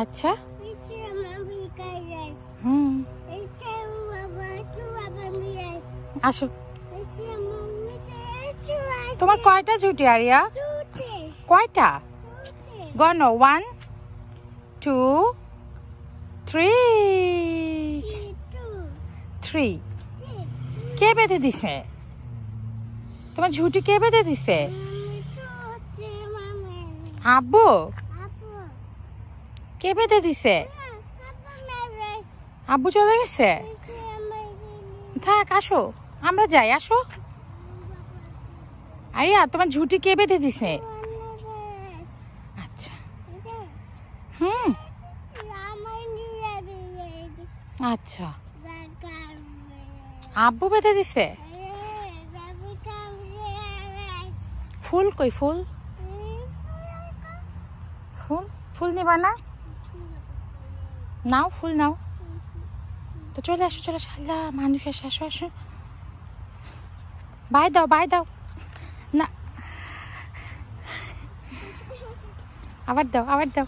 আচ্ছা আসো। তোমার কয়টা ঝুটি আরিয়া? কয়টা? গণ 1 2 3 কে বেঁধে দিছে তোমার ঝুটি? কে বেঁধে দিছে? আব্বু? কে বেঁধে দিছে? আব্বু চলে গেছে? থাক, আসো আমরা যাই, আসো। আরিয়া তোমার ঝুটি কে বেঁধে দিছে? আচ্ছা আচ্ছা আব্বু বেঁধে দিছে? ফুল কই? ফুল ফুল ফুল নিবা না? নাও, ফুল নাও তো। চলে আসো, চলে আসো। আল্লাহ, মানুষ আসে, আসো আসো। বাই দাও, বাই দাও না, আবার দাও, আবার দাও।